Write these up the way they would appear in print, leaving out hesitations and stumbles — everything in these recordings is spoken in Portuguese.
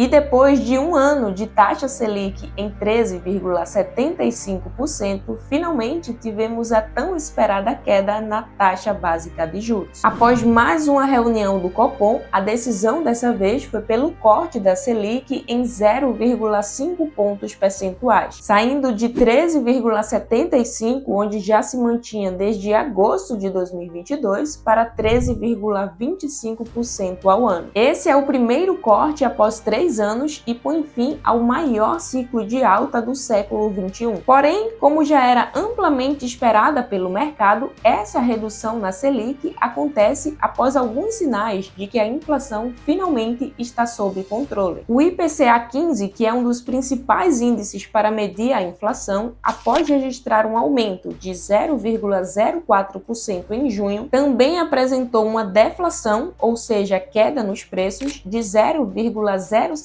E depois de um ano de taxa Selic em 13,75%, finalmente tivemos a tão esperada queda na taxa básica de juros. Após mais uma reunião do Copom, a decisão dessa vez foi pelo corte da Selic em 0,5 pontos percentuais, saindo de 13,75%, onde já se mantinha desde agosto de 2022, para 13,25% ao ano. Esse é o primeiro corte após 3 anos e põe fim ao maior ciclo de alta do século XXI. Porém, como já era amplamente esperada pelo mercado, essa redução na Selic acontece após alguns sinais de que a inflação finalmente está sob controle. O IPCA 15, que é um dos principais índices para medir a inflação, após registrar um aumento de 0,04% em junho, também apresentou uma deflação, ou seja, queda nos preços, de 0,07%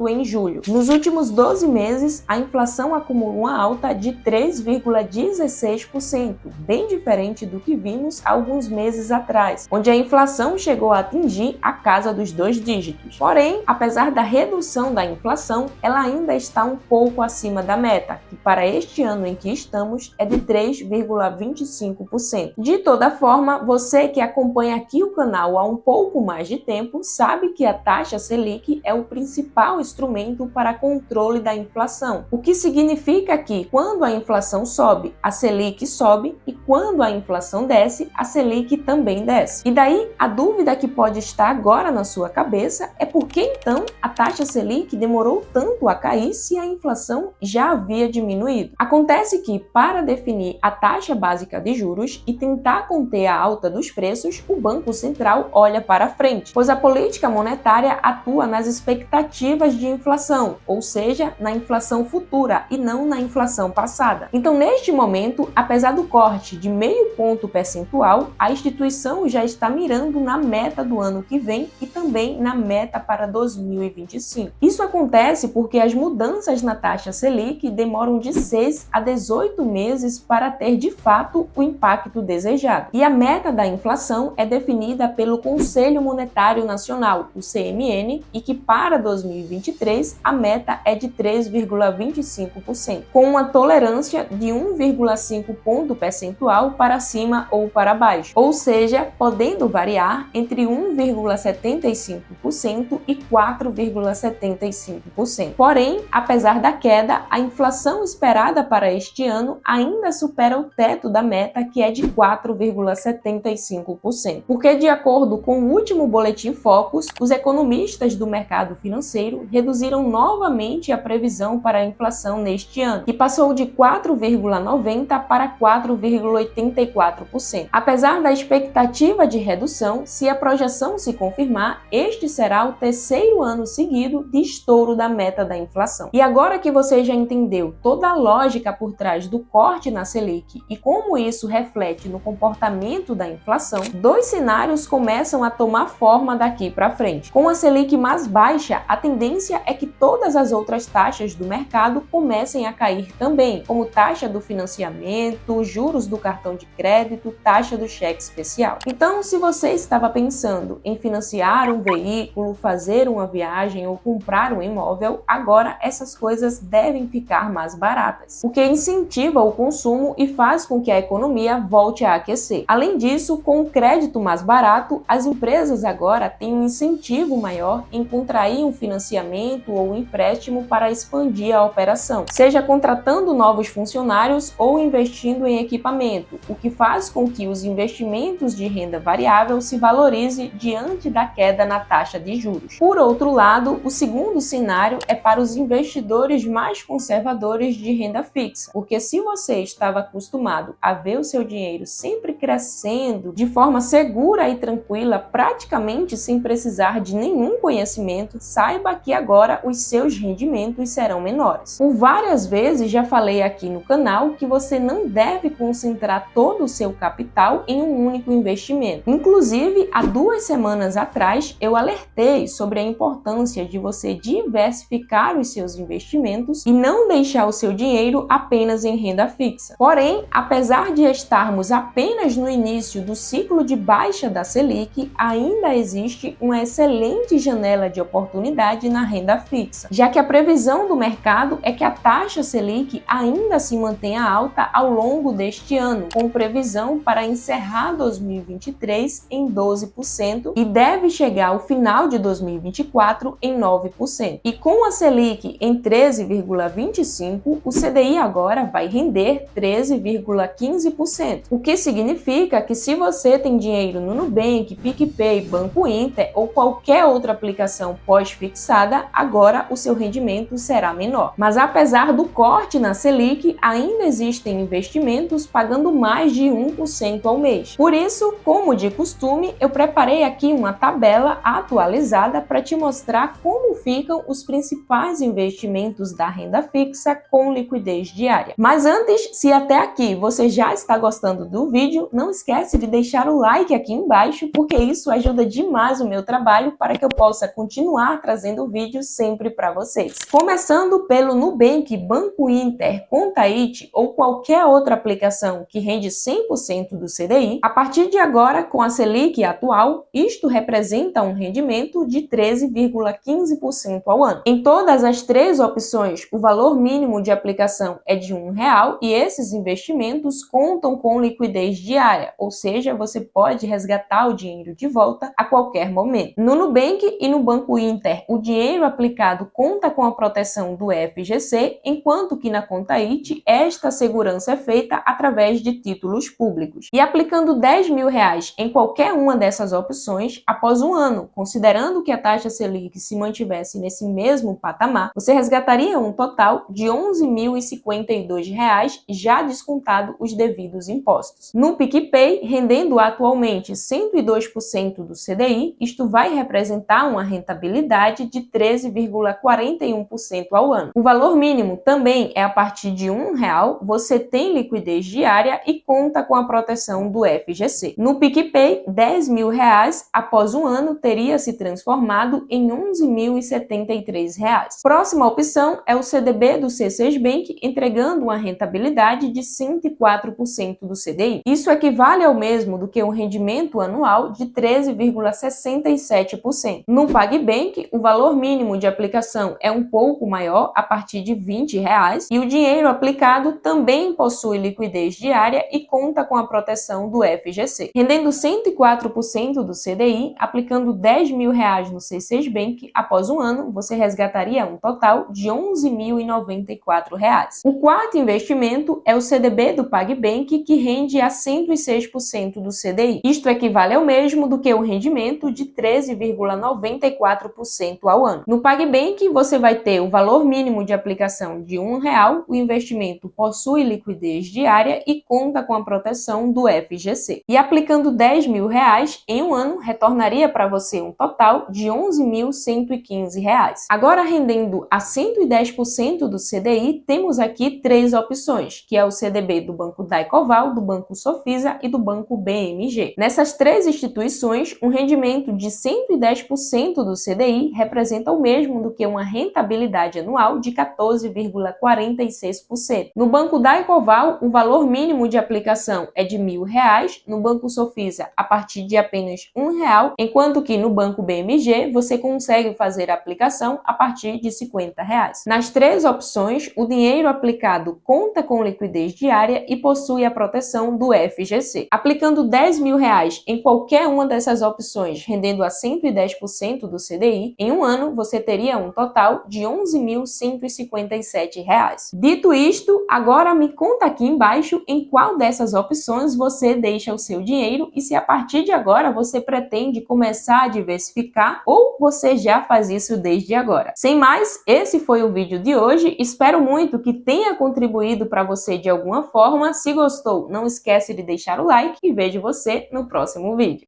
em julho. Nos últimos 12 meses, a inflação acumulou uma alta de 3,16%, bem diferente do que vimos alguns meses atrás, onde a inflação chegou a atingir a casa dos 2 dígitos. Porém, apesar da redução da inflação, ela ainda está um pouco acima da meta, que para este ano em que estamos é de 3,25%. De toda forma, você que acompanha aqui o canal há um pouco mais de tempo, sabe que a taxa Selic é o principal instrumento para controle da inflação, o que significa que quando a inflação sobe, a Selic sobe, e quando a inflação desce, a Selic também desce. E daí, a dúvida que pode estar agora na sua cabeça é por que então a taxa Selic demorou tanto a cair se a inflação já havia diminuído? Acontece que, para definir a taxa básica de juros e tentar conter a alta dos preços, o Banco Central olha para frente, pois a política monetária atua nas expectativas de inflação, ou seja, na inflação futura e não na inflação passada. Então, neste momento, apesar do corte de meio ponto percentual, a instituição já está mirando na meta do ano que vem e também na meta para 2025. Isso acontece porque as mudanças na taxa Selic demoram de 6 a 18 meses para ter de fato o impacto desejado. E a meta da inflação é definida pelo Conselho Monetário Nacional, o CMN, e que para 2023 a meta é de 3,25%, com uma tolerância de 1,5 ponto percentual para cima ou para baixo, ou seja, podendo variar entre 1,75% e 4,75%. Porém, apesar da queda, a inflação esperada para este ano ainda supera o teto da meta, que é de 4,75%, porque de acordo com o último boletim Focus, os economistas do mercado financeiro reduziram novamente a previsão para a inflação neste ano, que passou de 4,90% para 4,84%. Apesar da expectativa de redução, se a projeção se confirmar, este será o terceiro ano seguido de estouro da meta da inflação. E agora que você já entendeu toda a lógica por trás do corte na Selic e como isso reflete no comportamento da inflação, 2 cenários começam a tomar forma daqui para frente. Com a Selic mais baixa, a tendência é que todas as outras taxas do mercado comecem a cair também, como taxa do financiamento, juros do cartão de crédito, taxa do cheque especial. Então, se você estava pensando em financiar um veículo, fazer uma viagem ou comprar um imóvel, agora essas coisas devem ficar mais baratas, o que incentiva o consumo e faz com que a economia volte a aquecer. Além disso, com o crédito mais barato, as empresas agora têm um incentivo maior em contrair um financiamento ou um empréstimo para expandir a operação, seja contratando novos funcionários ou investindo em equipamento, o que faz com que os investimentos de renda variável se valorize diante da queda na taxa de juros. Por outro lado, o segundo cenário é para os investidores mais conservadores de renda fixa, porque se você estava acostumado a ver o seu dinheiro sempre crescendo de forma segura e tranquila, praticamente sem precisar de nenhum conhecimento, saiba que agora os seus rendimentos serão menores. Por várias vezes já falei aqui no canal que você não deve concentrar todo o seu capital em um único investimento. Inclusive, há 2 semanas atrás, eu alertei sobre a importância de você diversificar os seus investimentos e não deixar o seu dinheiro apenas em renda fixa. Porém, apesar de estarmos apenas no início do ciclo de baixa da Selic, ainda existe uma excelente janela de oportunidade oportunidade na renda fixa, já que a previsão do mercado é que a taxa Selic ainda se mantenha alta ao longo deste ano, com previsão para encerrar 2023 em 12% e deve chegar ao final de 2024 em 9%. E com a Selic em 13,25%, o CDI agora vai render 13,15%, o que significa que se você tem dinheiro no Nubank, PicPay, Banco Inter ou qualquer outra aplicação pós-fixada, agora o seu rendimento será menor. Mas apesar do corte na Selic, ainda existem investimentos pagando mais de 1% ao mês. Por isso, como de costume, eu preparei aqui uma tabela atualizada para te mostrar como ficam os principais investimentos da renda fixa com liquidez diária. Mas antes, se até aqui você já está gostando do vídeo, não esquece de deixar o like aqui embaixo, porque isso ajuda demais o meu trabalho para que eu possa continuar trazendo vídeos sempre para vocês. Começando pelo Nubank, Banco Inter, Conta IT ou qualquer outra aplicação que rende 100% do CDI, a partir de agora, com a Selic atual, isto representa um rendimento de 13,15% ao ano. Em todas as três opções, o valor mínimo de aplicação é de R$1 e esses investimentos contam com liquidez diária, ou seja, você pode resgatar o dinheiro de volta a qualquer momento. No Nubank e no Banco Inter, o dinheiro aplicado conta com a proteção do FGC, enquanto que na Conta IT, esta segurança é feita através de títulos públicos. E aplicando R$10.000 em qualquer uma dessas opções, após um ano, considerando que a taxa Selic se mantivesse nesse mesmo patamar, você resgataria um total de R$ 11.052, já descontado os devidos impostos. No PicPay, rendendo atualmente 102% do CDI, isto vai representar uma rentabilidade de 13,41% ao ano. O valor mínimo também é a partir de R$1, você tem liquidez diária e conta com a proteção do FGC. No PicPay, R$10.000 após um ano teria se transformado em R$ 11.073. Próxima opção é o CDB do C6 Bank, entregando uma rentabilidade de 104% do CDI. Isso equivale ao mesmo do que um rendimento anual de 13,67%. No PagBank, o valor mínimo de aplicação é um pouco maior, a partir de R$20, e o dinheiro aplicado também possui liquidez diária e conta com a proteção do FGC. Rendendo 104% do CDI, aplicando R$10.000 no C6 Bank, após um ano, você resgataria um total de R$ 11.094. O quarto investimento é o CDB do PagBank, que rende a 106% do CDI. Isto equivale ao mesmo do que o rendimento de 13,94% ao ano. No PagBank, você vai ter o valor mínimo de aplicação de R$1, o investimento possui liquidez diária e conta com a proteção do FGC. E aplicando R$10.000 em um ano, retornaria para você um total de R$ 11.115. Agora, rendendo a 110% do CDI, temos aqui três opções, que é o CDB do Banco Daicoval, do Banco Sofisa e do Banco BMG. Nessas três instituições, um rendimento de 110% do CDI representa o mesmo do que uma rentabilidade anual de 14,46%. No Banco Daicoval, o valor mínimo de aplicação é de R$1.000, no Banco Sofisa a partir de apenas R$1, enquanto que no Banco BMG você consegue fazer a aplicação a partir de R$50. Nas três opções, o dinheiro aplicado conta com liquidez diária e possui a proteção do FGC. Aplicando R$10.000 em qualquer uma dessas opções, rendendo a 110% do CDI, em um ano você teria um total de R$ 11.157. Dito isto, agora me conta aqui embaixo em qual dessas opções você deixa o seu dinheiro e se a partir de agora você pretende começar a diversificar ou você já faz isso desde agora. Sem mais, esse foi o vídeo de hoje. Espero muito que tenha contribuído para você de alguma forma. Se gostou, não esquece de deixar o like e vejo você no próximo vídeo.